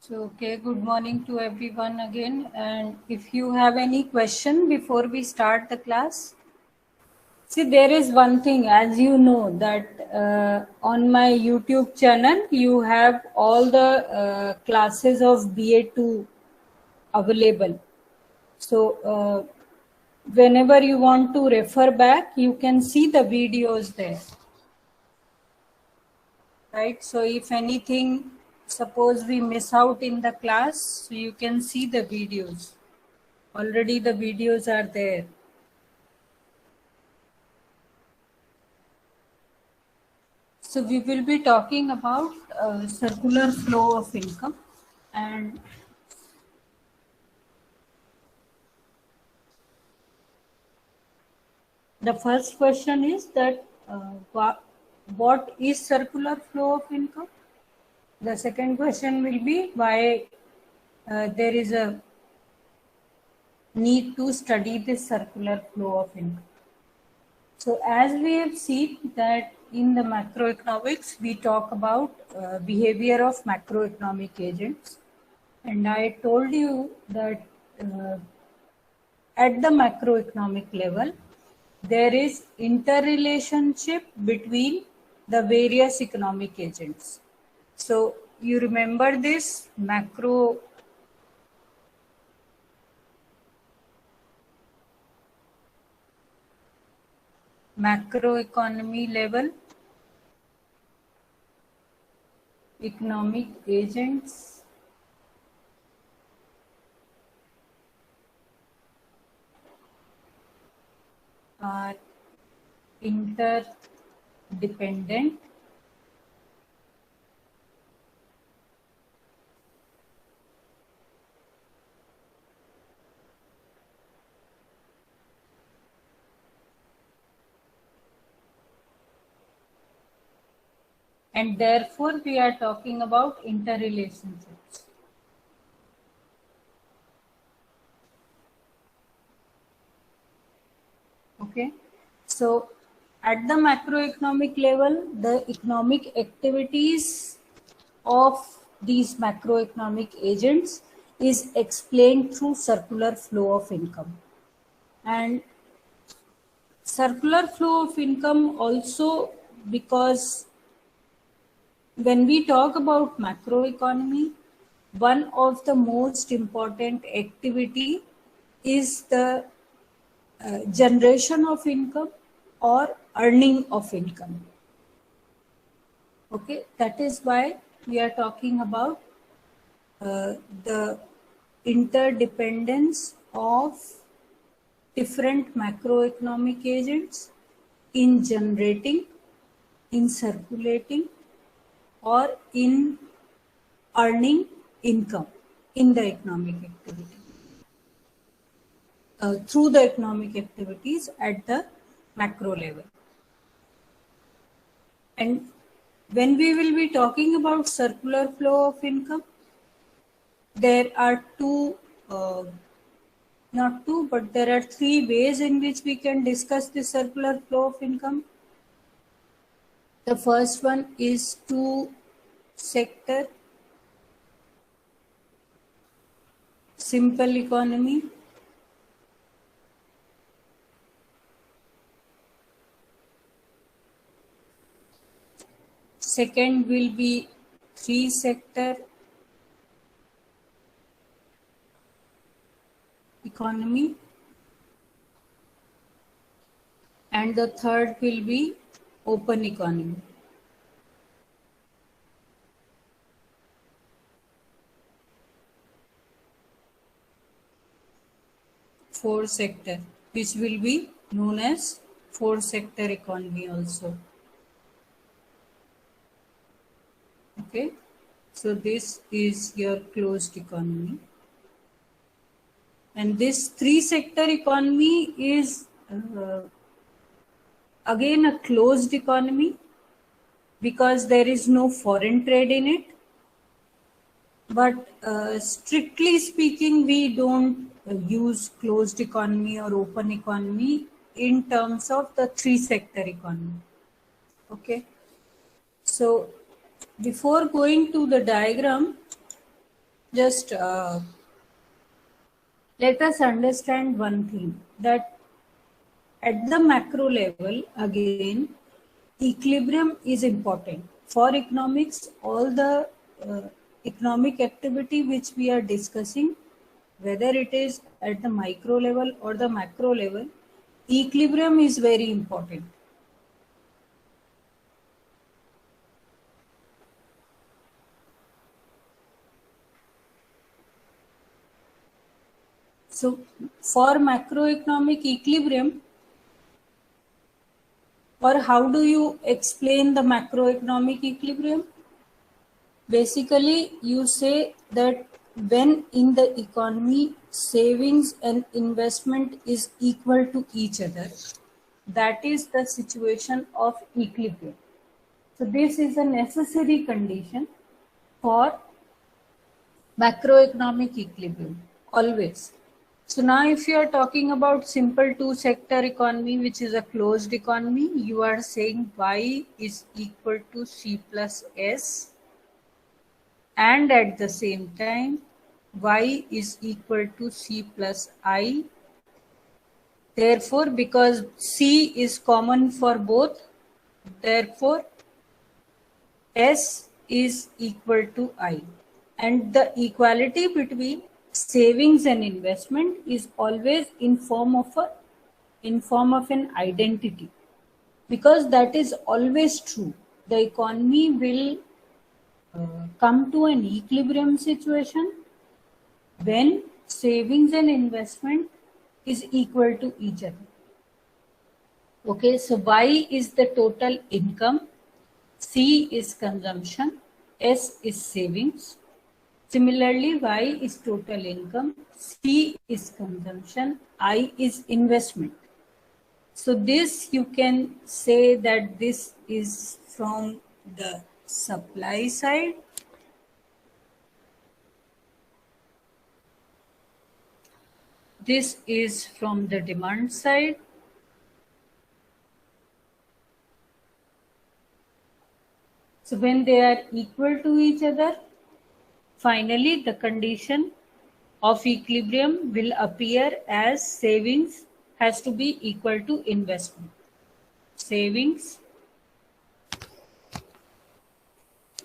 So, okay, good morning to everyone again. And if you have any question before we start the class, see, there is one thing, as you know, that on my YouTube channel, you have all the classes of BA2 available. So, whenever you want to refer back, you can see the videos there. Right, so if anything, suppose we miss out in the class, so you can see the videos. Already the videos are there. So we will be talking about circular flow of income, and the first question is that what is circular flow of income? The second question will be why there is a need to study this circular flow of income. So as we have seen that in the macroeconomics, we talk about behavior of macroeconomic agents. And I told you that at the macroeconomic level, there is interrelationship between the various economic agents. So you remember this macroeconomy level economic agents are interdependent and therefore we are talking about interrelationships. Okay, so at the macroeconomic level, the economic activities of these macroeconomic agents is explained through circular flow of income. And circular flow of income also, because when we talk about macroeconomy, one of the most important activity is the generation of income or earning of income. Okay, that is why we are talking about the interdependence of different macroeconomic agents in generating, in circulating, or in earning income in the economic activity. Through the economic activities at the macro level. And when we will be talking about circular flow of income, there are not two, but there are three ways in which we can discuss the circular flow of income. The first one is two-sector simple economy. Second will be three-sector economy. And the third will be open economy. Four sector, which will be known as four sector economy also. Okay, so this is your closed economy. And this three sector economy is again a closed economy because there is no foreign trade in it. But strictly speaking, we don't use closed economy or open economy in terms of the three sector economy. Okay. So before going to the diagram, just let us understand one thing, that at the macro level, again, equilibrium is important. For economics, all the economic activity which we are discussing, whether it is at the micro level or the macro level, equilibrium is very important. So for macroeconomic equilibrium, or how do you explain the macroeconomic equilibrium? Basically, you say that when in the economy savings and investment is equal to each other, that is the situation of equilibrium. So this is a necessary condition for macroeconomic equilibrium, always. So now if you are talking about simple two-sector economy, which is a closed economy, you are saying Y is equal to C plus S, and at the same time Y is equal to C plus I. Therefore, because C is common for both, therefore S is equal to I. And the equality between savings and investment is always in form of an identity, because that is always true. The economy will come to an equilibrium situation when savings and investment is equal to each other. Okay, so Y is the total income, C is consumption, S is savings. Similarly, Y is total income, C is consumption, I is investment. So this you can say that this is from the supply side. This is from the demand side. So when they are equal to each other, finally the condition of equilibrium will appear as savings has to be equal to investment. Savings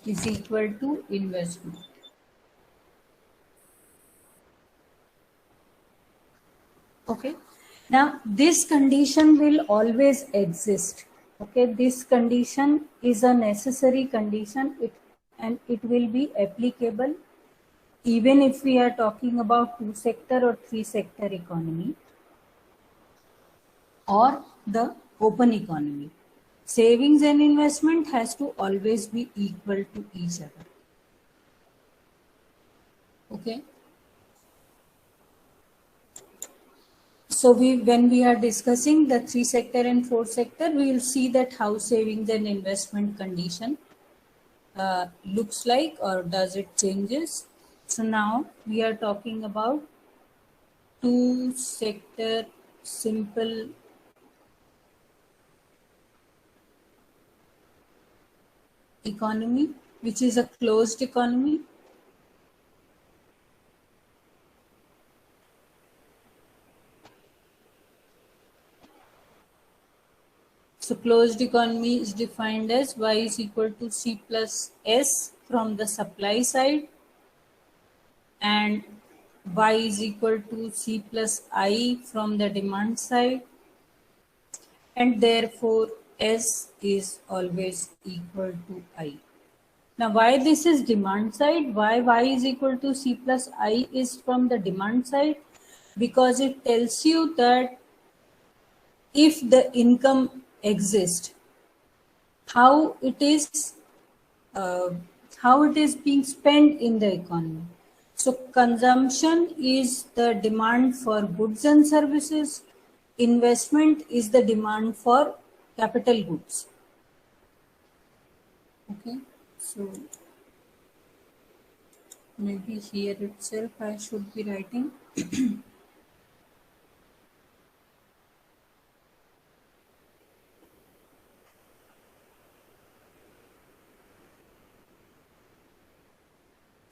is equal to investment. Okay. Now this condition will always exist. Okay. This condition is a necessary condition, and it will be applicable even if we are talking about two-sector or three-sector economy or the open economy. Savings and investment has to always be equal to each other. Okay. So when we are discussing the three-sector and four-sector, we will see that how savings and investment condition looks like, or does it changes. So now we are talking about two-sector simple economy, which is a closed economy. So closed economy is defined as Y is equal to C plus S from the supply side, and Y is equal to C plus I from the demand side, and therefore S is always equal to I. Now why this is demand side, why Y is equal to C plus I is from the demand side? Because it tells you that if the income exists, how it is being spent in the economy. So consumption is the demand for goods and services. Investment is the demand for capital goods. Okay, so maybe here itself I should be writing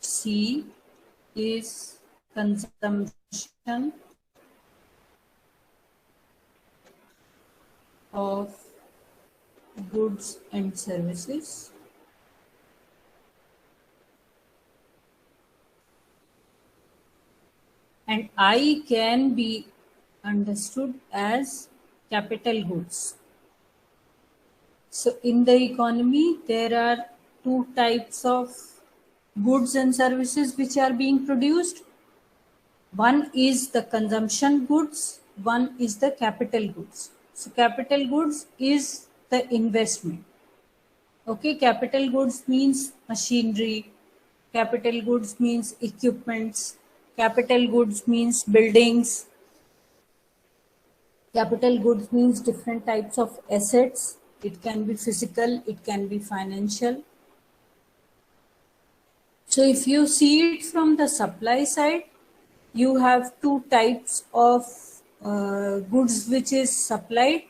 C is consumption of goods and services, and I can be understood as capital goods. So in the economy, there are two types of goods and services which are being produced. One is the consumption goods, one is the capital goods. So capital goods is the investment. Okay, capital goods means machinery, capital goods means equipments, capital goods means buildings, capital goods means different types of assets. It can be physical, it can be financial. So if you see it from the supply side, you have two types of goods which is supplied: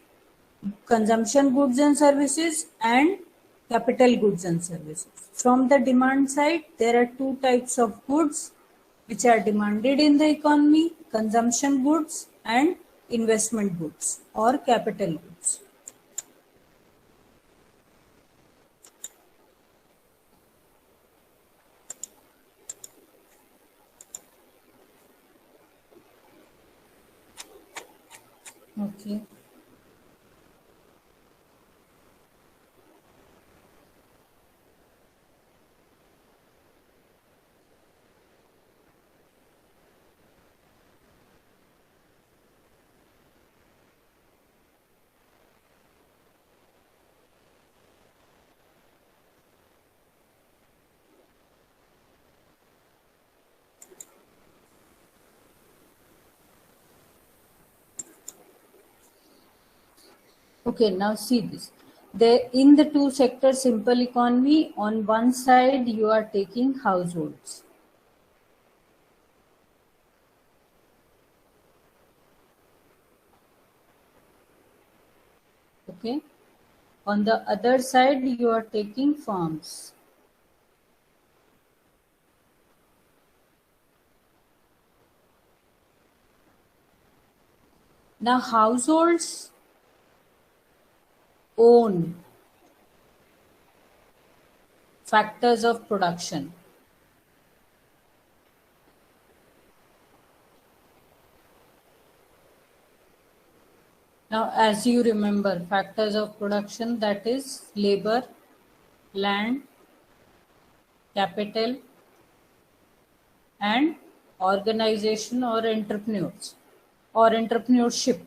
consumption goods and services and capital goods and services. From the demand side, there are two types of goods which are demanded in the economy: consumption goods and investment goods or capital goods. Okay. Okay, now see this. In the two sector simple economy, on one side you are taking households. Okay. On the other side you are taking farms. Now households own factors of production. Now, as you remember, factors of production, that is labor, land, capital, and organization or entrepreneurs or entrepreneurship.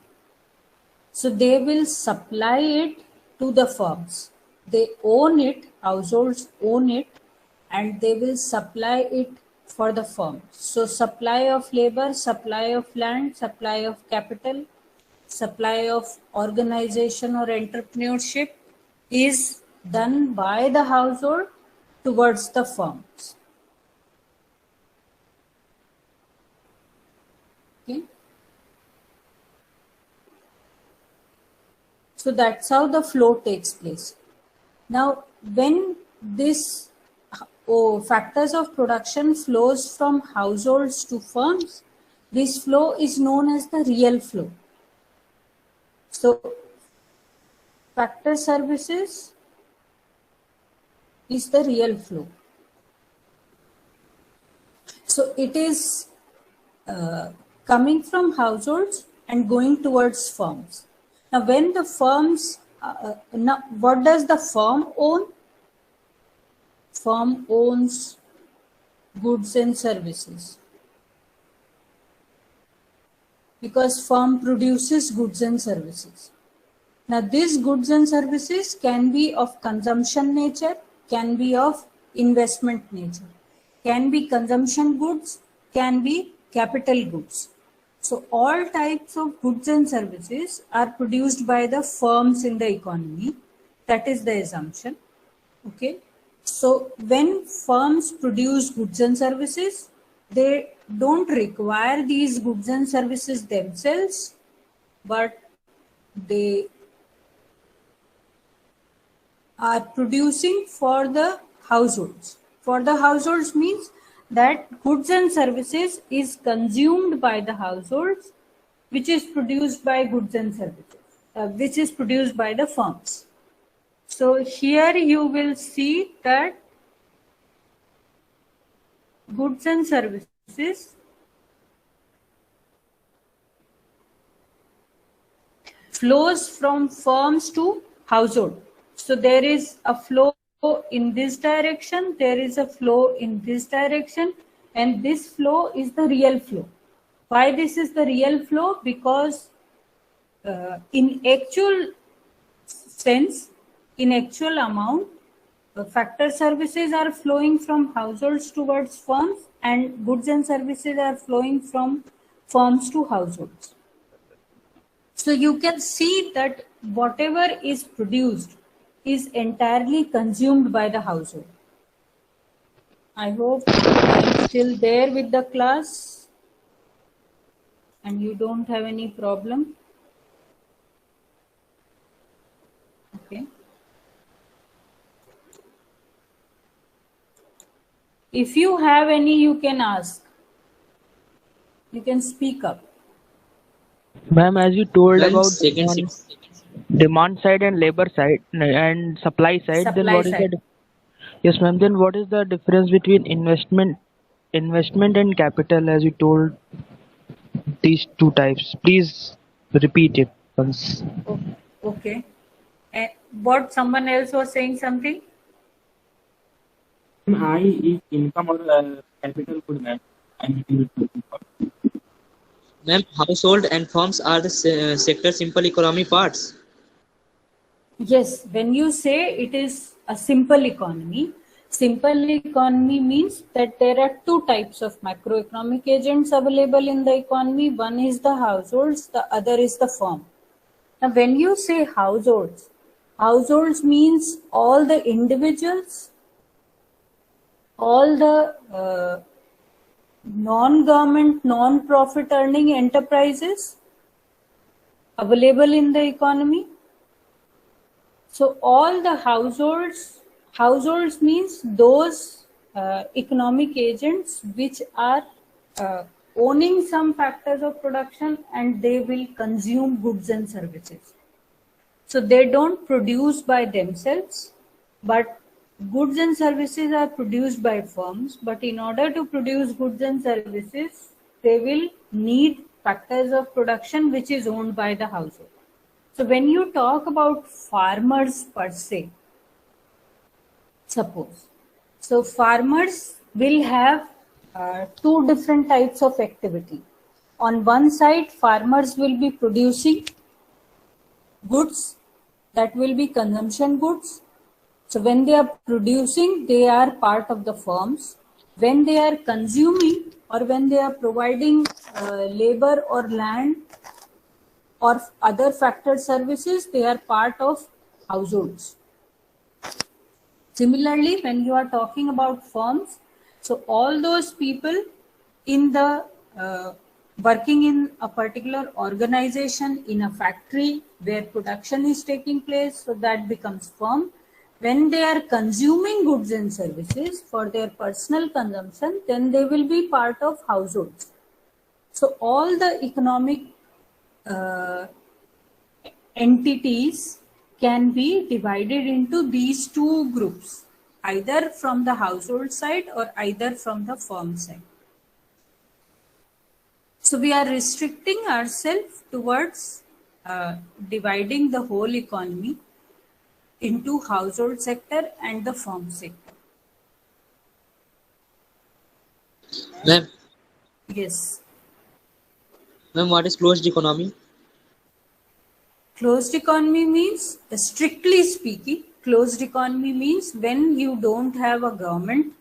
So they will supply it to the firms. They own it, households own it, and they will supply it for the firm. So supply of labor, supply of land, supply of capital, supply of organization or entrepreneurship is done by the household towards the firms. Okay. So that's how the flow takes place. Now, when this factors of production flows from households to firms, this flow is known as the real flow. So, factor services is the real flow. So, it is coming from households and going towards firms. Now, when the firms, now what does the firm own? Firm owns goods and services, because firm produces goods and services. Now, these goods and services can be of consumption nature, can be of investment nature, can be consumption goods, can be capital goods. So all types of goods and services are produced by the firms in the economy. That is the assumption. Okay. So when firms produce goods and services, they don't require these goods and services themselves, but they are producing for the households. For the households means that goods and services is consumed by the households, which is produced by goods and services, which is produced by the firms. So here you will see that goods and services flows from firms to household. So there is a flow in this direction, there is a flow in this direction, and this flow is the real flow. Why this is the real flow? Because in actual sense, in actual amount, factor services are flowing from households towards firms, and goods and services are flowing from firms to households. So you can see that whatever is produced is entirely consumed by the household. I hope I'm still there with the class and you don't have any problem. Okay. If you have any, you can ask. You can speak up. Ma'am, as you told Well, about second demand side and labor side and supply side, then Supply what is side. the yes, ma'am? Then what is the difference between investment and capital, as you told these two types? Please repeat it once. Okay. And what someone else was saying something? I is income or capital good, ma'am. Ma'am, household and firms are the sector simple economy parts. Yes, when you say it is a simple economy means that there are two types of macroeconomic agents available in the economy. One is the households, the other is the firm. Now, when you say households means all the individuals, all the non-government, non-profit earning enterprises available in the economy. So all the households means those economic agents which are owning some factors of production and they will consume goods and services. So they don't produce by themselves, but goods and services are produced by firms. But in order to produce goods and services, they will need factors of production which is owned by the household. So when you talk about farmers per se, suppose, so farmers will have two different types of activity. On one side, farmers will be producing goods that will be consumption goods. So when they are producing, they are part of the firms. When they are consuming or when they are providing labor or land or other factored services, they are part of households. Similarly, when you are talking about firms, so all those people in the working in a particular organization, in a factory where production is taking place, so that becomes firm. When they are consuming goods and services for their personal consumption, then they will be part of households. So all the economic entities can be divided into these two groups, either from the household side or either from the firm side. So we are restricting ourselves towards dividing the whole economy into household sector and the firm sector. Ma'am, Yes. ma'am, what is closed economy? Closed economy means, strictly speaking, closed economy means when you don't have a government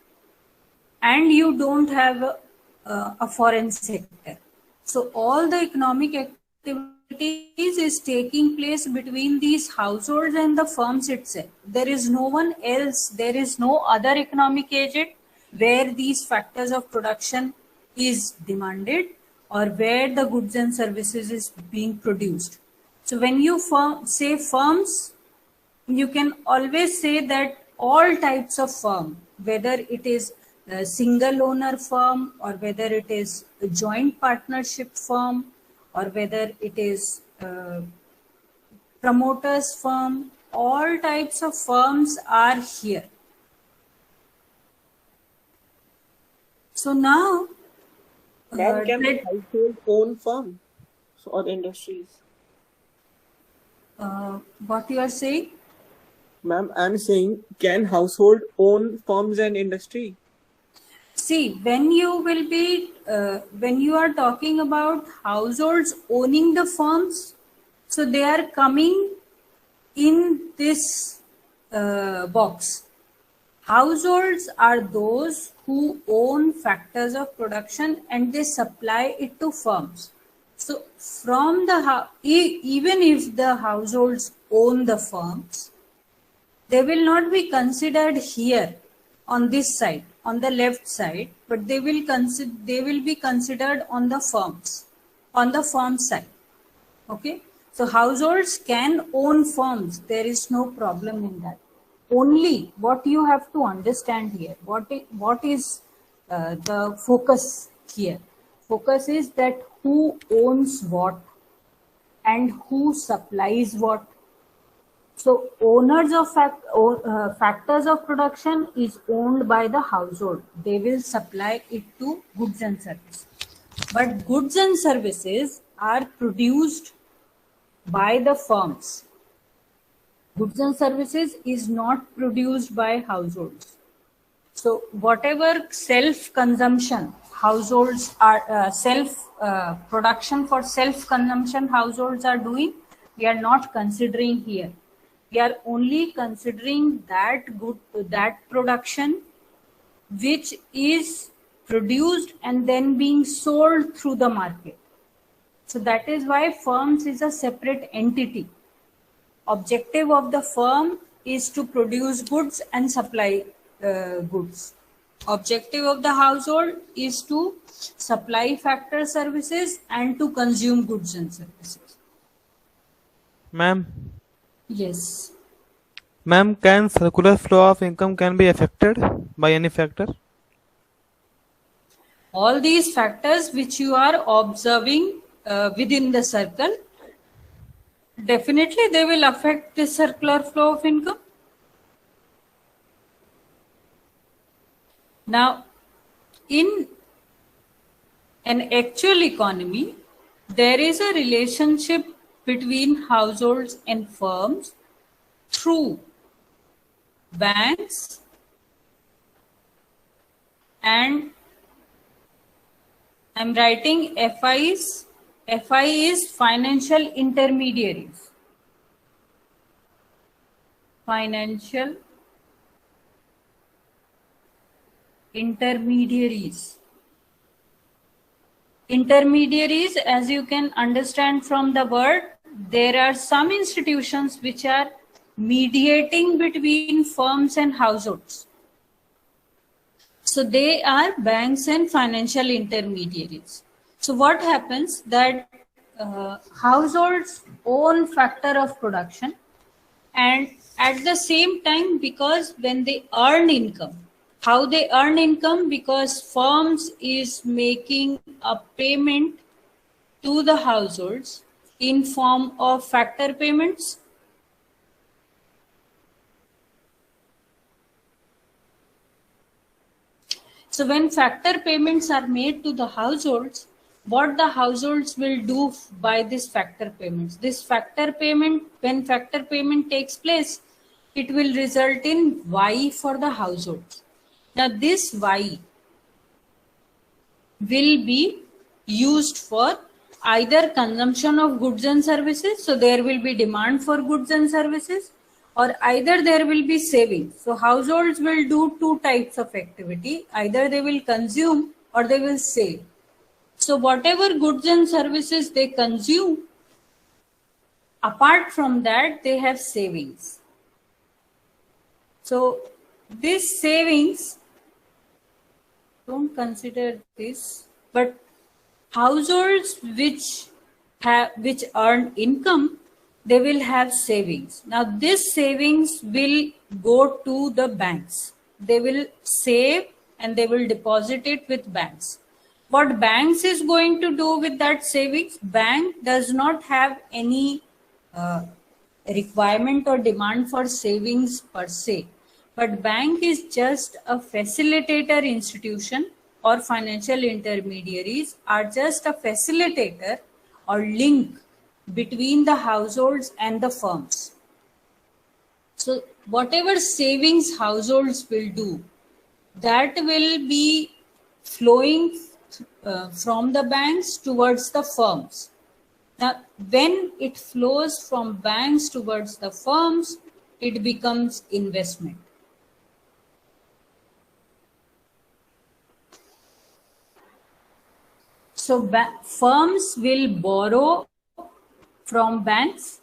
and you don't have a foreign sector. So all the economic activities is taking place between these households and the firms itself. There is no one else, there is no other economic agent where these factors of production is demanded or where the goods and services is being produced. So when you say firms, you can always say that all types of firm, whether it is a single owner firm, or whether it is a joint partnership firm, or whether it is promoters firm, all types of firms are here. So now, Ma'am, can household own firms or industries? what you are saying? Ma'am, I'm saying, can household own firms and industry? See, when you are talking about households owning the firms, so they are coming in this box. Households are those who own factors of production and they supply it to firms. So from the even if the households own the firms, they will not be considered here on this side, on the left side, but they will be considered on the firms, on the firm side. Okay, so households can own firms. There is no problem in that. Only what you have to understand here, what is the focus here? Focus is that who owns what and who supplies what. So owners of factors of production is owned by the household. They will supply it to goods and services. But goods and services are produced by the firms. Goods and services is not produced by households. So whatever self-consumption households are, production for self-consumption households are doing, we are not considering here. We are only considering that production which is produced and then being sold through the market. So that is why firms is a separate entity. Objective of the firm is to produce goods and supply goods. Objective of the household is to supply factor services and to consume goods and services. Ma'am, Yes. ma'am, can circular flow of income can be affected by any factor? All these factors which you are observing within the circle, definitely they will affect the circular flow of income. Now, in an actual economy, there is a relationship between households and firms through banks and I'm writing FIs. FI is financial intermediaries. Financial intermediaries. Intermediaries, as you can understand from the word, there are some institutions which are mediating between firms and households. So they are banks and financial intermediaries. So what happens that households own factor of production, and at the same time, because when they earn income, how they earn income? Because firms is making a payment to the households in form of factor payments. So when factor payments are made to the households, what the households will do by this factor payments? This factor payment, when factor payment takes place, it will result in Y for the households. Now this Y will be used for either consumption of goods and services, so there will be demand for goods and services, or either there will be savings. So households will do two types of activity, either they will consume or they will save. So whatever goods and services they consume, apart from that they have savings. So this savings, don't consider this, but households which earn income, they will have savings. Now this savings will go to the banks. They will save and they will deposit it with banks. What banks is going to do with that savings? Bank does not have any requirement or demand for savings per se, but bank is just a facilitator institution, or financial intermediaries are just a facilitator or link between the households and the firms. So whatever savings households will do, that will be flowing from the banks towards the firms. Now, when it flows from banks towards the firms, it becomes investment. So firms will borrow from banks.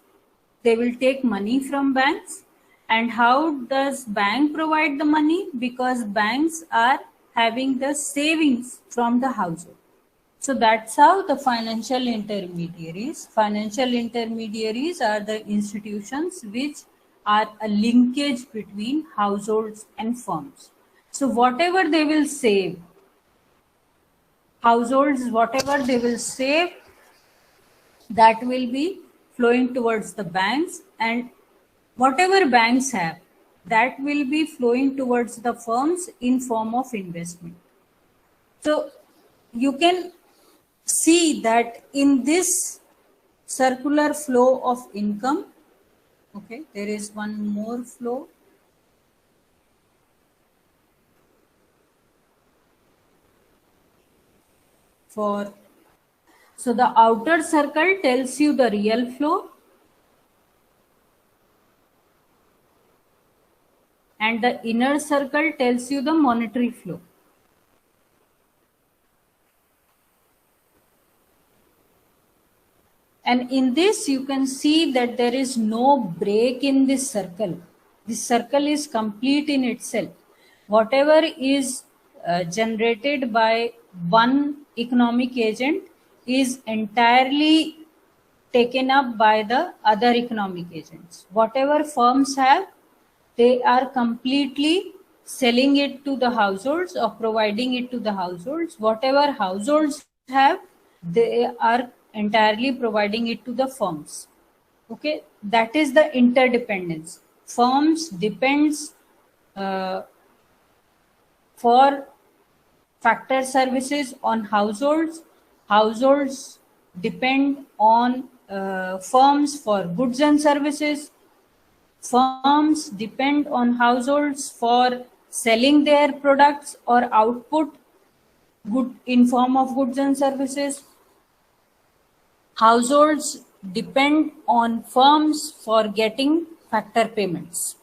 They will take money from banks. And how does bank provide the money? Because banks are having the savings from the household. So that's how the financial intermediaries are the institutions which are a linkage between households and firms. So whatever they will save, households, whatever they will save, that will be flowing towards the banks, and whatever banks have, that will be flowing towards the firms in form of investment. So you can see that in this circular flow of income, okay, there is one more flow. So the outer circle tells you the real flow, and the inner circle tells you the monetary flow. And in this, you can see that there is no break in this circle. This circle is complete in itself. Whatever is generated by one economic agent is entirely taken up by the other economic agents. Whatever firms have, they are completely selling it to the households or providing it to the households. Whatever households have, they are entirely providing it to the firms. Okay, that is the interdependence. Firms depends for factor services on households. Households depend on firms for goods and services. Firms depend on households for selling their products or output good in form of goods and services. Households depend on firms for getting factor payments.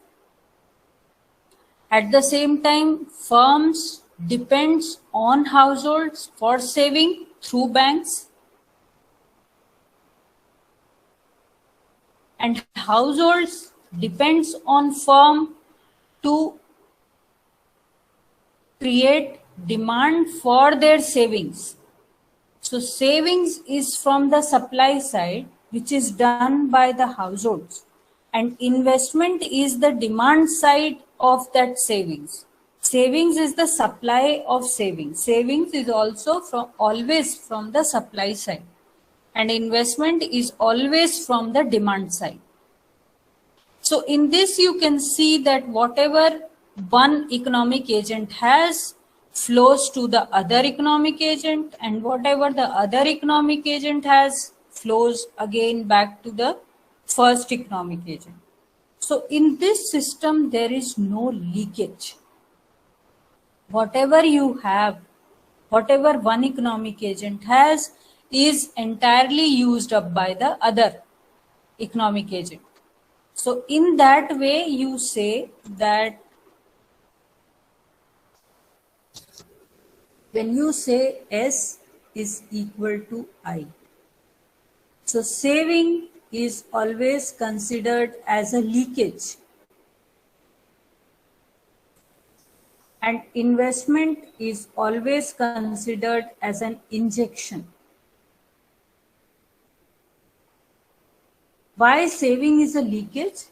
At the same time, firms depends on households for saving through banks, and households depends on firm to create demand for their savings. So savings is from the supply side, which is done by the households, and investment is the demand side of that savings. Savings is the supply of savings. Savings is also always from the supply side, and investment is always from the demand side. So in this, you can see that whatever one economic agent has flows to the other economic agent, and whatever the other economic agent has flows again back to the first economic agent. So in this system, there is no leakage. Whatever you have, whatever one economic agent has, is entirely used up by the other economic agent. So in that way, you say that when you say S is equal to I, so saving is always considered as a leakage, and investment is always considered as an injection. Why saving is a leakage?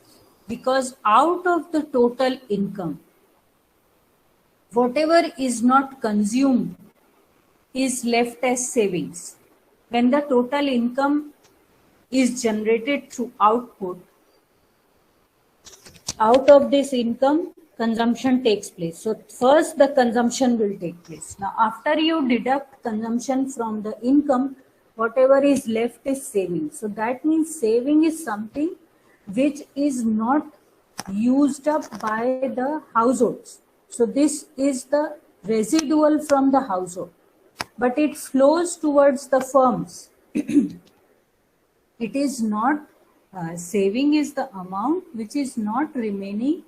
Because out of the total income, whatever is not consumed is left as savings. When the total income is generated through output, out of this income, consumption takes place. So first the consumption will take place. Now after you deduct consumption from the income, whatever is left is saving. So that means saving is something which is not used up by the households. So this is the residual from the household, but it flows towards the firms. It is not, saving is the amount which is not remaining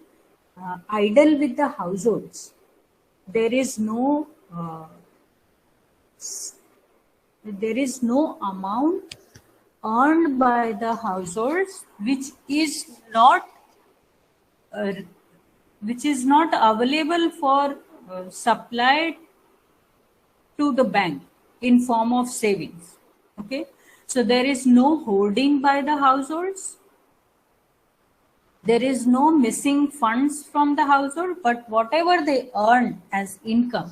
idle with the households. There is no amount earned by the households which is not available for supply to the bank in form of savings. Okay, so there is no hoarding by the households. There is no missing funds from the household, but whatever they earn as income,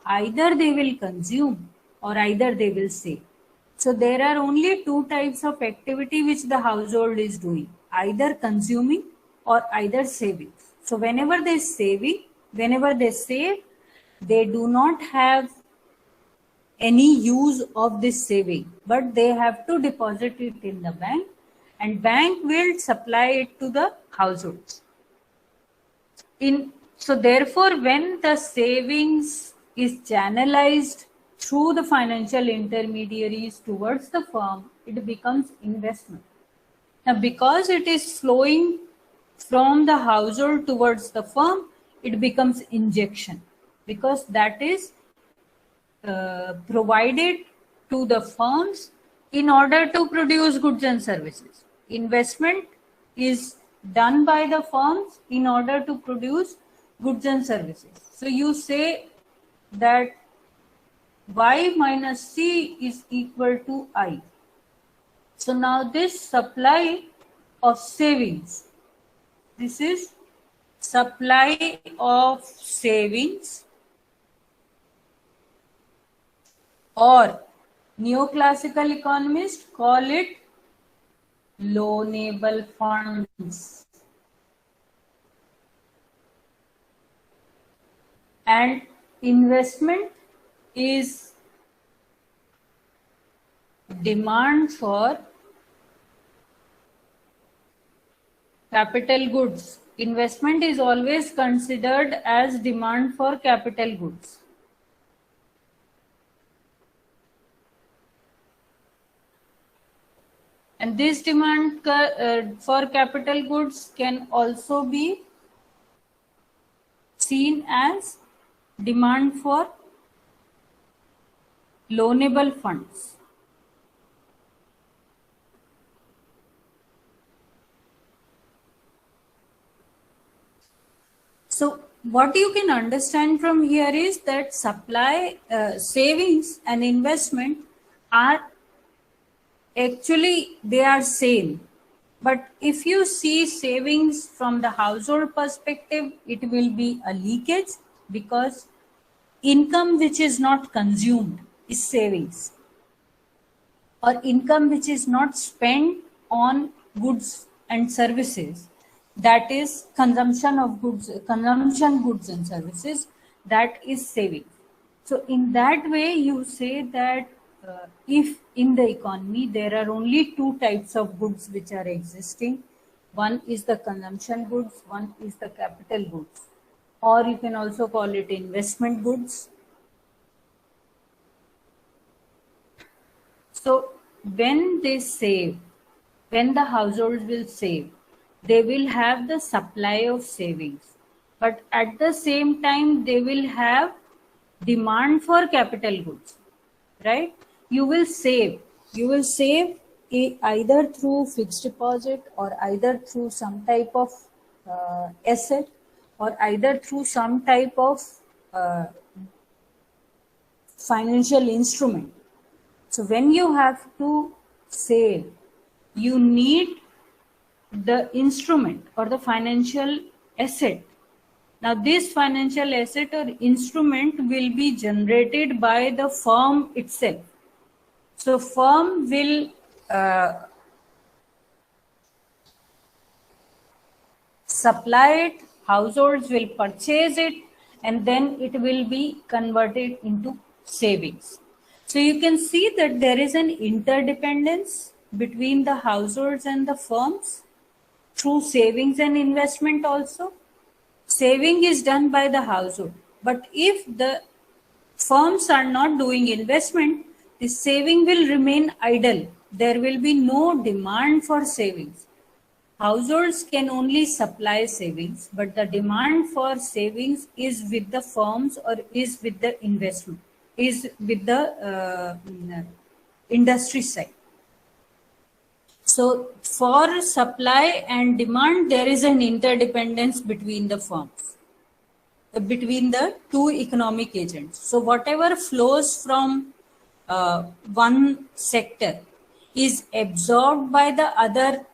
either they will consume or either they will save. So there are only two types of activity which the household is doing, either consuming or either saving. So whenever they save, they do not have any use of this saving, but they have to deposit it in the bank, and bank will supply it to the households. So therefore, when the savings is channelized through the financial intermediaries towards the firm, it becomes investment. Now, because it is flowing from the household towards the firm, it becomes injection, because that is provided to the firms in order to produce goods and services. Investment is done by the firms in order to produce goods and services. So you say that Y minus C is equal to I. So now this supply of savings, this is supply of savings, or neoclassical economists call it loanable funds. And investment is demand for capital goods. Investment is always considered as demand for capital goods. And this demand for capital goods can also be seen as demand for loanable funds. So what you can understand from here is that supply, savings and investment are actually, they are same. But if you see savings from the household perspective, it will be a leakage, because income which is not consumed is savings, or income which is not spent on goods and services, that is consumption goods and services, that is saving. So in that way, you say that if in the economy there are only two types of goods which are existing, one is the consumption goods, one is the capital goods, or you can also call it investment goods. So when they save, when the households will save, they will have the supply of savings, but at the same time they will have demand for capital goods, right? You will save either through fixed deposit, or either through some type of asset, or either through some type of financial instrument. So when you have to save, you need the instrument or the financial asset Now, this financial asset or instrument will be generated by the firm itself. So, firm will supply it, households will purchase it, and then it will be converted into savings. So, you can see that there is an interdependence between the households and the firms through savings and investment also. Saving is done by the household, but if the firms are not doing investment, the saving will remain idle. There will be no demand for savings. Households can only supply savings, but the demand for savings is with the firms or is with the investment, is with the industry side. So for supply and demand, there is an interdependence between the firms, between the two economic agents. So whatever flows from one sector is absorbed by the other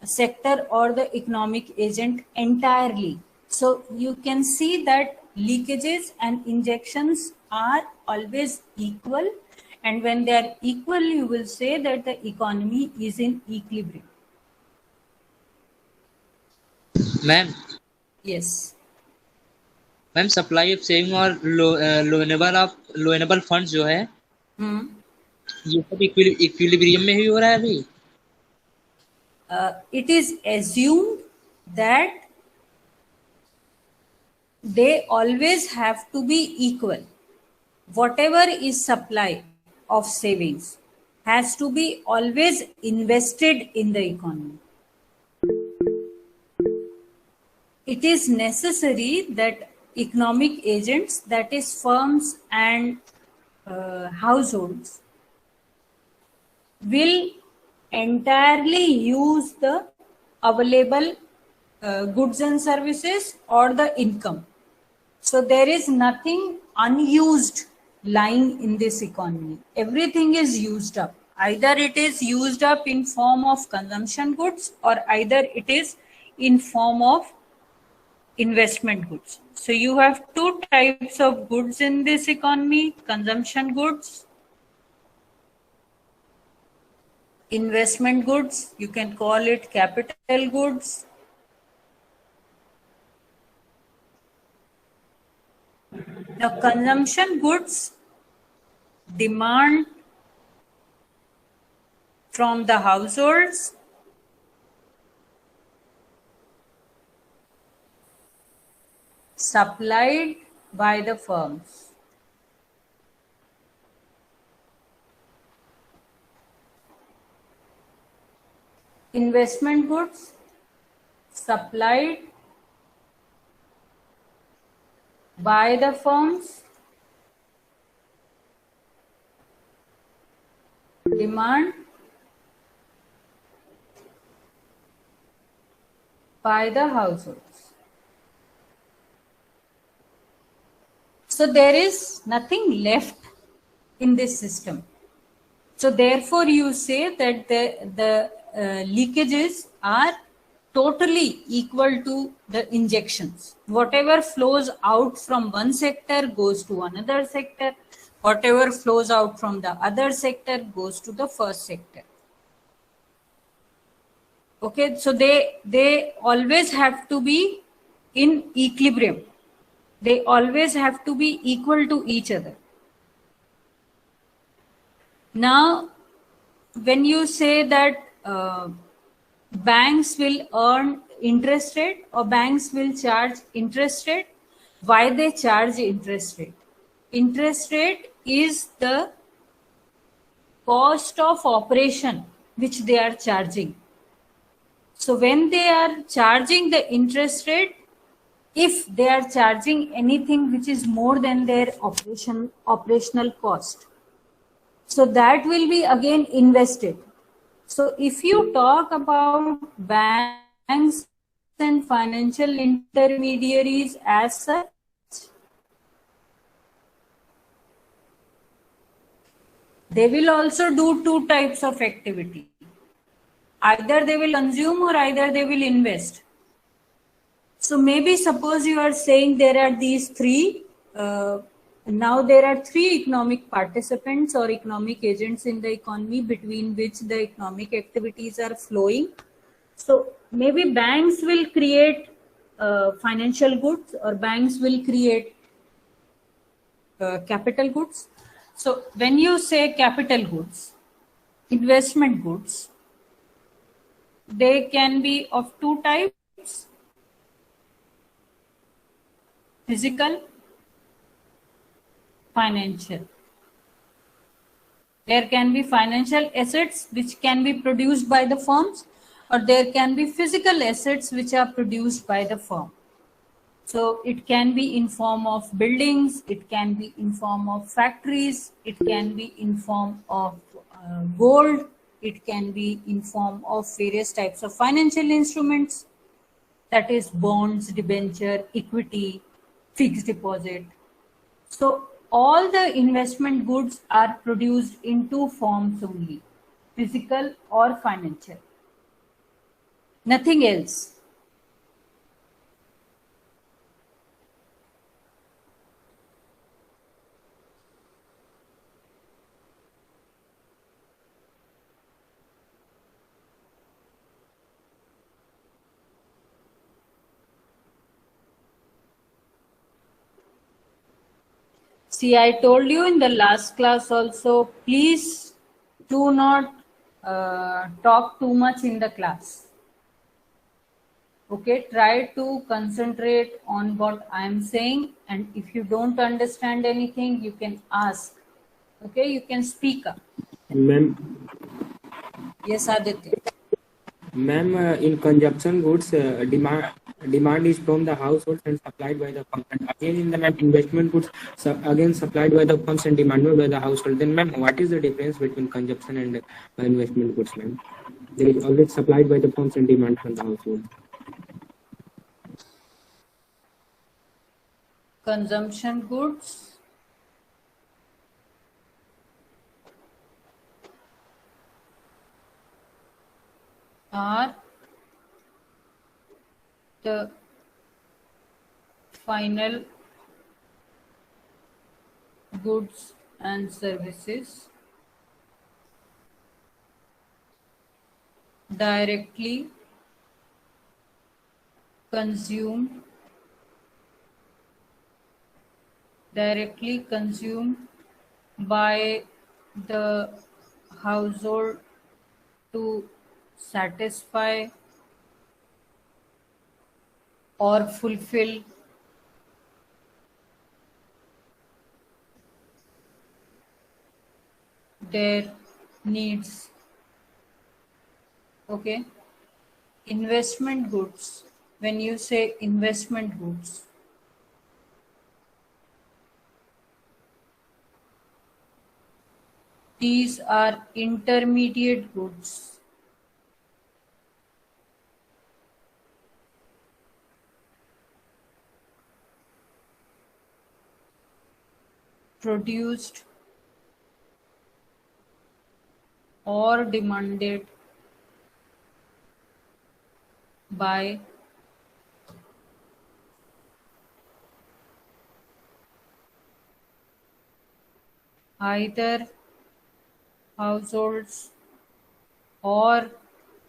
sector or the economic agent entirely. So you can see that leakages and injections are always equal. And when they are equal, you will say that the economy is in equilibrium. Ma'am Yes. Ma'am supply of saving और loanable funds जो है ये सब equilibrium में ही हो रहा है अभी. It is assumed that they always have to be equal. Whatever is supply of savings has to be always invested in the economy. It is necessary that economic agents, that is firms and households, will entirely use the available goods and services or the income. So there is nothing unused lying in this economy. Everything is used up. Either it is used up in form of consumption goods or either it is in form of investment goods. So you have two types of goods in this economy: consumption goods, investment goods. You can call it capital goods. Now, consumption goods demand from the households, supplied by the firms. Investment goods supplied by the firms, demand by the households. So there is nothing left in this system. So therefore you say that the leakages are totally equal to the injections. Whatever flows out from one sector goes to another sector. Whatever flows out from the other sector goes to the first sector. Okay, so they always have to be in equilibrium. They always have to be equal to each other. Now, when you say that banks will earn interest rate or banks will charge interest rate, why they charge interest rate? Interest rate is the cost of operation which they are charging. So when they are charging the interest rate, if they are charging anything which is more than their operational cost, so that will be again invested. So if you talk about banks and financial intermediaries as such, they will also do two types of activity. Either they will consume or either they will invest. So maybe suppose you are saying there are these three, now there are three economic participants or economic agents in the economy between which the economic activities are flowing. So maybe banks will create financial goods, or banks will create capital goods. So when you say capital goods, investment goods, they can be of two types: physical, financial. There can be financial assets which can be produced by the firms, or there can be physical assets which are produced by the firm. So it can be in form of buildings, it can be in form of factories, it can be in form of gold, it can be in form of various types of financial instruments, that is bonds, debenture, equity, fixed deposit. So all the investment goods are produced in two forms only: physical or financial, nothing else. See, I told you in the last class also, please do not talk too much in the class. Okay, try to concentrate on what I am saying, and if you don't understand anything, you can ask. Okay, you can speak up. Ma'am, Yes, Aditya. ma'am, in consumption goods, demand is from the households and supplied by the firms. And again, in the ma'am, investment goods, again supplied by the firms and demanded by the household. Then, ma'am, what is the difference between consumption and investment goods, ma'am? There is always supplied by the firms and demand from the household. Consumption goods are the final goods and services directly consumed by the household to satisfy or fulfill their needs. Okay. Investment goods. When you say investment goods, these are intermediate goods. Produced or demanded by either households or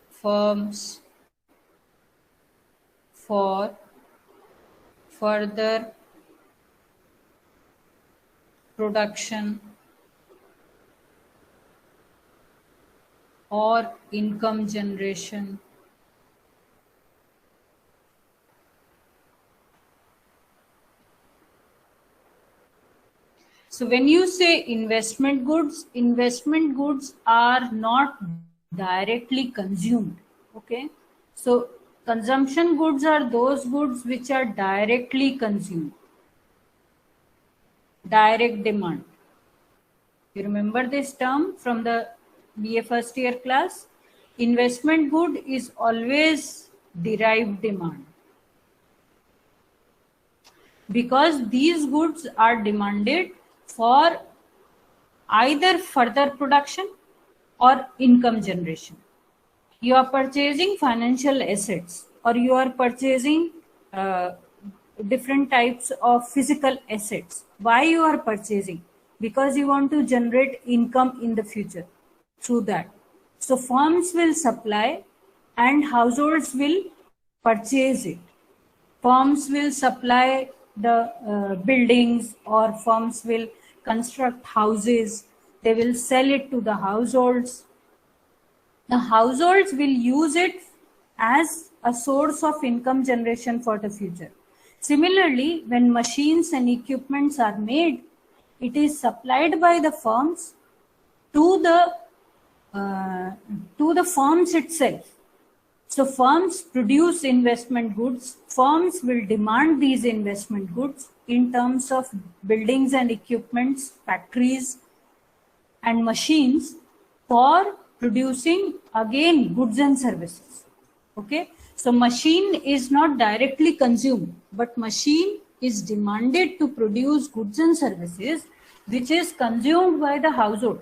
firms for further production or income generation. So when you say investment goods are not directly consumed. Okay. So consumption goods are those goods which are directly consumed. Direct demand. You remember this term from the BA first year class? Investment good is always derived demand, because these goods are demanded for either further production or income generation. You are purchasing financial assets, or you are purchasing uh, different types of physical assets. Why you are purchasing? Because you want to generate income in the future through that. So firms will supply and households will purchase it. Firms will supply the buildings, or firms will construct houses. They will sell it to the households. The households will use it as a source of income generation for the future. Similarly, when machines and equipments are made, it is supplied by the firms to the firms itself. So firms produce investment goods. Firms will demand these investment goods in terms of buildings and equipments, factories and machines for producing again goods and services. Okay, so machine is not directly consumed, but machine is demanded to produce goods and services which is consumed by the household.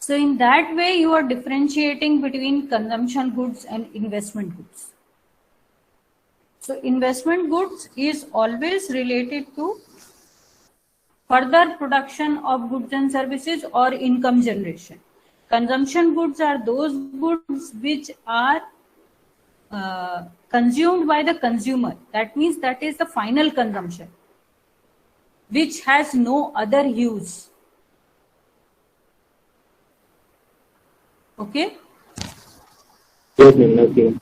So in that way, you are differentiating between consumption goods and investment goods. So investment goods is always related to further production of goods and services or income generation. Consumption goods are those goods which are consumed by the consumer. That means that is the final consumption, which has no other use. Okay? Yes, ma'am. Okay.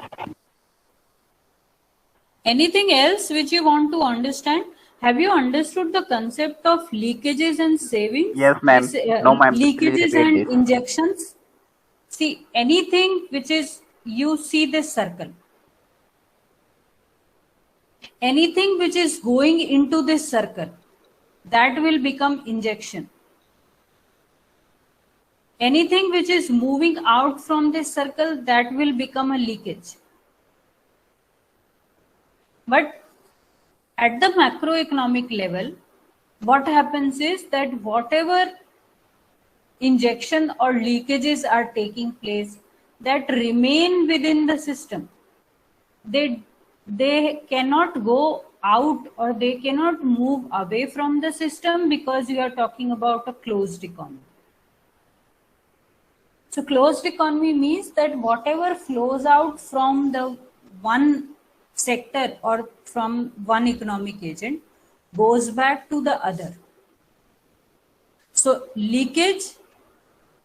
Anything else which you want to understand? Have you understood the concept of leakages and savings? Yes, ma'am. No, ma'am. Please Leakages repeat and this. injections. See, anything which is, you see this circle. Anything which is going into this circle, that will become injection. Anything which is moving out from this circle, that will become a leakage. But at the macroeconomic level, what happens is that whatever injection or leakages are taking place that remain within the system, they cannot go out or they cannot move away from the system, because you are talking about a closed economy. So closed economy means that whatever flows out from the one sector or from one economic agent goes back to the other. So leakage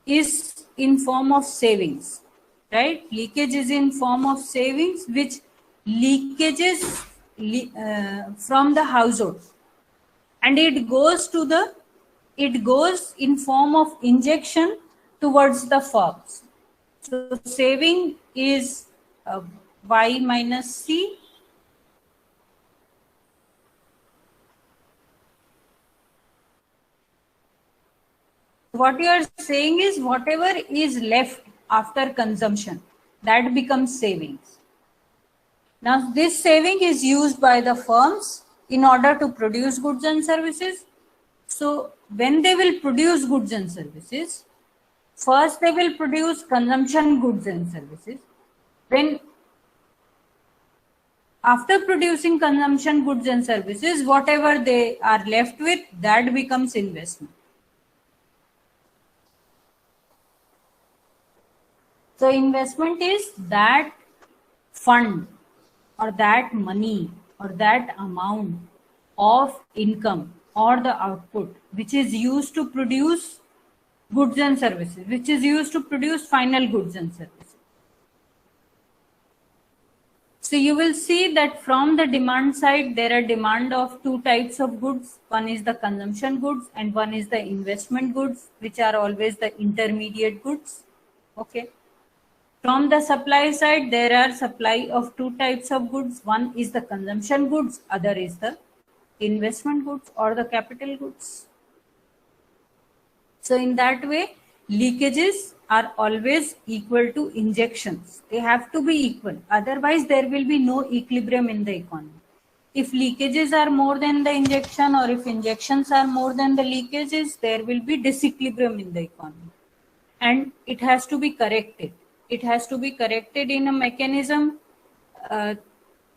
is in form of savings, right? Leakage is in form of savings, which leakages from the household, and it goes in form of injection towards the firms. So saving is Y minus C. What you are saying is whatever is left after consumption, that becomes savings. Now this saving is used by the firms in order to produce goods and services. So when they will produce goods and services, first they will produce consumption goods and services. Then after producing consumption goods and services, whatever they are left with, that becomes investment. So investment is that fund or that money or that amount of income or the output which is used to produce goods and services, which is used to produce final goods and services. So you will see that from the demand side, there are demand of two types of goods. One is the consumption goods and one is the investment goods, which are always the intermediate goods. Okay. From the supply side, there are supply of two types of goods. One is the consumption goods, other is the investment goods or the capital goods. So in that way, leakages are always equal to injections. They have to be equal. Otherwise, there will be no equilibrium in the economy. If leakages are more than the injection, or if injections are more than the leakages, there will be disequilibrium in the economy. And it has to be corrected. It has to be corrected in a mechanism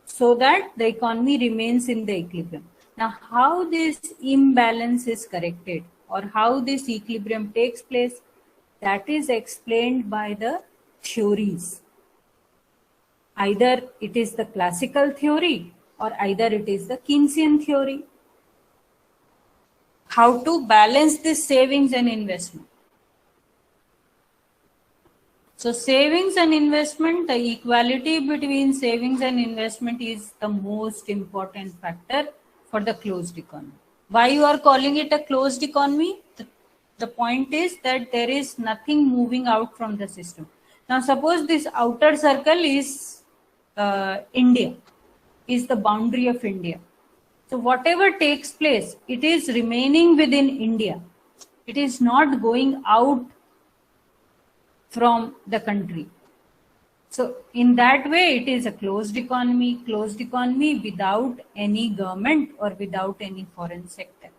so that the economy remains in the equilibrium. Now, how this imbalance is corrected or how this equilibrium takes place, that is explained by the theories. Either it is the classical theory or either it is the Keynesian theory. How to balance this savings and investment. So savings and investment, the equality between savings and investment is the most important factor for the closed economy. Why you are calling it a closed economy? The point is that there is nothing moving out from the system. Now suppose this outer circle is India, is the boundary of India. So whatever takes place, it is remaining within India. It is not going out from the country. So in that way, it is a closed economy without any government or without any foreign sector.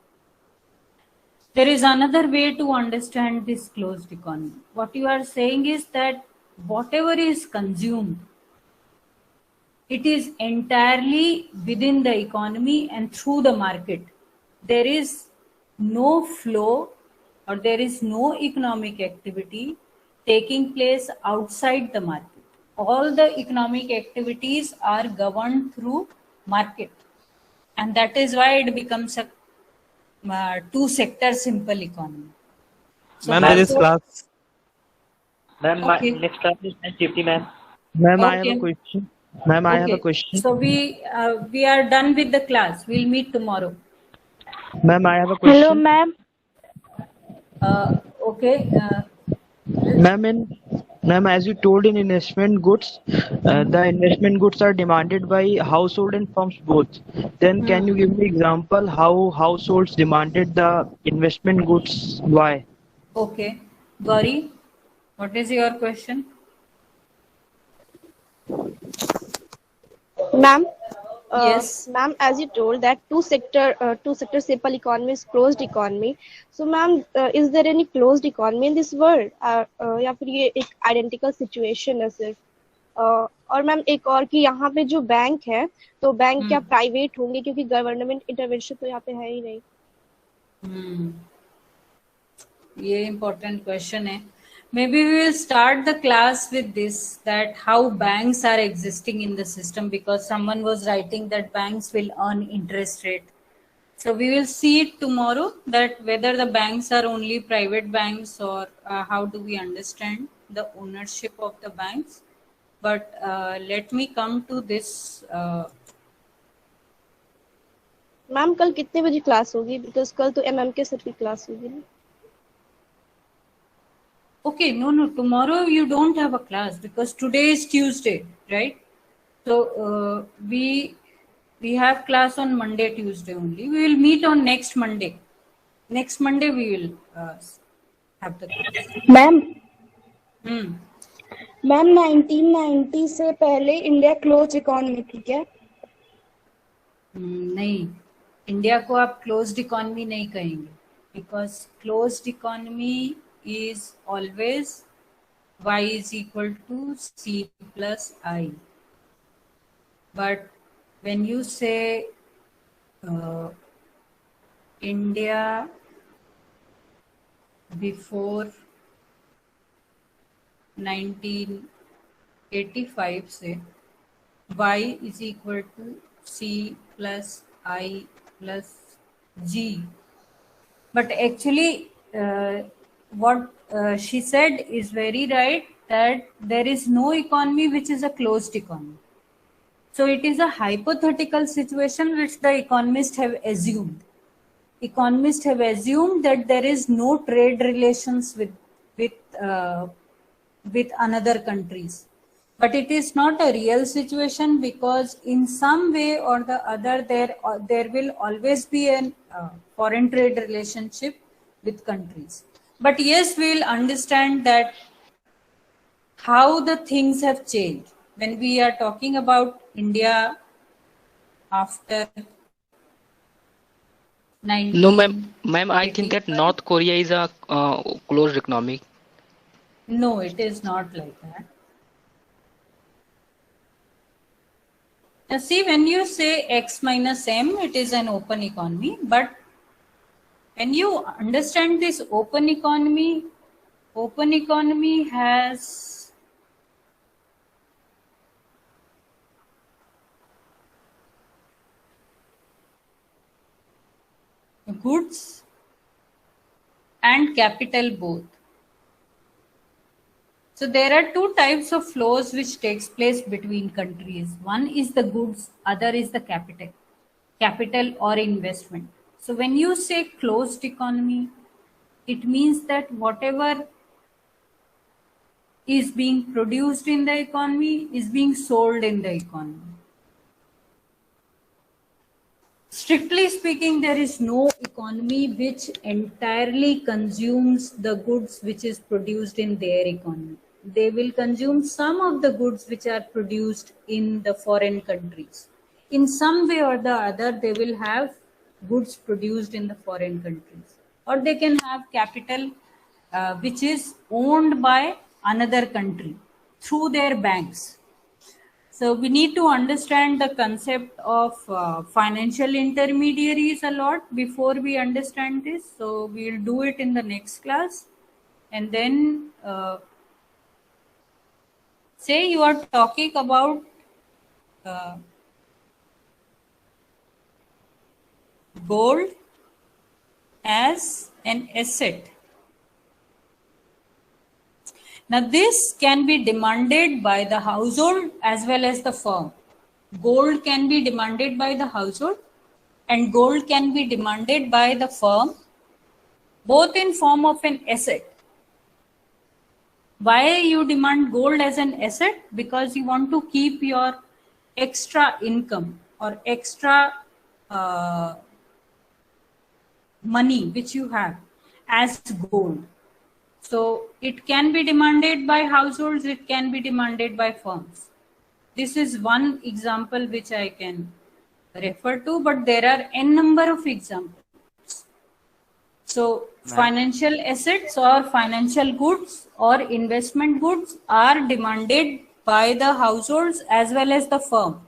There is another way to understand this closed economy. What you are saying is that whatever is consumed, it is entirely within the economy and through the market. There is no flow or there is no economic activity taking place outside the market. All the economic activities are governed through market. And that is why it becomes a two-sector simple economy. So Ma'am, there is class. Ma'am, Okay. next class is 9:50, ma'am. Ma'am, I have Okay. a question. Ma'am, I have a Okay. question. So we are done with the class. We'll meet tomorrow. Ma'am, I have a Hello, question. ma'am. Okay. Ma'am, as you told in investment goods, the investment goods are demanded by household and firms both. Then can you give me example how households demanded the investment goods? Why? Okay. Gauri, what is your question? Ma'am, Yes. ma'am, as you told that two sector simple economy is closed economy. So, ma'am, is there any closed economy in this world? या फिर ये एक identical situation है सिर्फ? और ma'am एक और कि यहाँ पे जो बैंक है तो बैंक क्या प्राइवेट होंगे क्योंकि गवर्नमेंट इंटरवेंशन तो यहाँ पे है ही नहीं. ये important question है. Maybe we will start the class with this, that how banks are existing in the system, because someone was writing that banks will earn interest rate. So we will see it tomorrow, that whether the banks are only private banks or how do we understand the ownership of the banks. But let me come to this. Ma'am कल कितने बजे class होगी? Because कल तो MM के sir की class होगी ना. Okay, no, tomorrow you don't have a class because today is Tuesday, right? So we have class on Monday, Tuesday only. We will meet on next Monday. Next Monday we will have the class. Ma'am 1990 से पहले India close economy थी क्या? नहीं, India को आप closed economy नहीं कहेंगे, because closed economy is always y is equal to c plus I. But when you say India before 1985 से y is equal to c plus I plus g. But actually what she said is very right, that there is no economy which is a closed economy. So it is a hypothetical situation which the economists have assumed. Economists have assumed that there is no trade relations with another countries. But it is not a real situation, because in some way or the other there will always be a foreign trade relationship with countries. But yes, we will understand that how the things have changed when we are talking about India after 19. No, ma'am, I think that North Korea is a closed economy. No, it is not like that. Now see, when you say X minus M, it is an open economy. But when you understand this open economy has goods and capital both. So there are two types of flows which takes place between countries. One is the goods, other is the capital or investment. So when you say closed economy, it means that whatever is being produced in the economy is being sold in the economy. Strictly speaking, there is no economy which entirely consumes the goods which is produced in their economy. They will consume some of the goods which are produced in the foreign countries. In some way or the other, they will have goods produced in the foreign countries. Or they can have capital which is owned by another country through their banks. So we need to understand the concept of financial intermediaries a lot before we understand this. So we'll do it in the next class. And then say you are talking about gold as an asset. Now this can be demanded by the household as well as the firm. Gold can be demanded by the household and gold can be demanded by the firm, both in form of an asset. Why you demand gold as an asset? Because you want to keep your extra income or extra money which you have as gold. So it can be demanded by households, it can be demanded by firms. This is one example which I can refer to, but there are n number of examples. So financial assets or financial goods or investment goods are demanded by the households as well as the firm.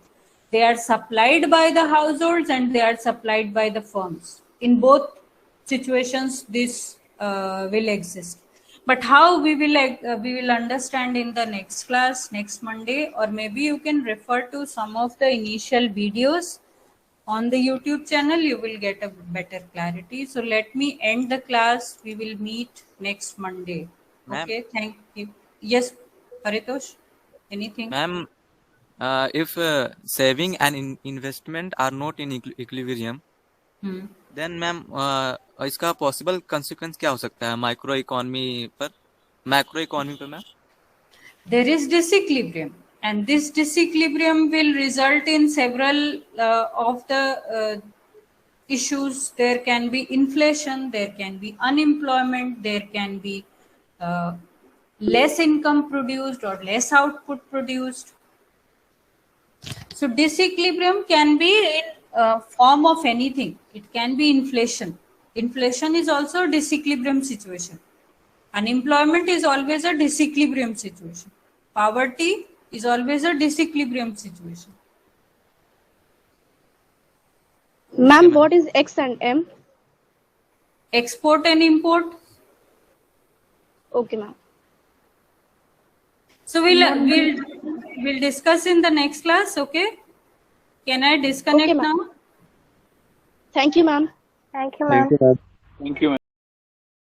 They are supplied by the households and they are supplied by the firms. In both situations, this will exist. But how we will understand in the next class, next Monday, or maybe you can refer to some of the initial videos on the YouTube channel, you will get a better clarity. So let me end the class. We will meet next Monday. Okay, thank you. Yes, Paritosh, anything? Ma'am, if saving and investment are not in equilibrium, then ma'am, इसका possible consequence क्या हो सकता है micro economy पर, macro economy पर ma'am? There is disequilibrium, and this disequilibrium will result in several of the issues. There can be inflation, there can be unemployment, there can be less income produced or less output produced. So disequilibrium can be in form of anything. It can be inflation. Inflation is also a disequilibrium situation. Unemployment is always a disequilibrium situation. Poverty is always a disequilibrium situation. Ma'am, what is X and M? Export and import. Okay, ma'am. So we'll discuss in the next class. Okay. Can I disconnect now? Thank you, ma'am. Thank you, ma'am. Thank you, ma'am.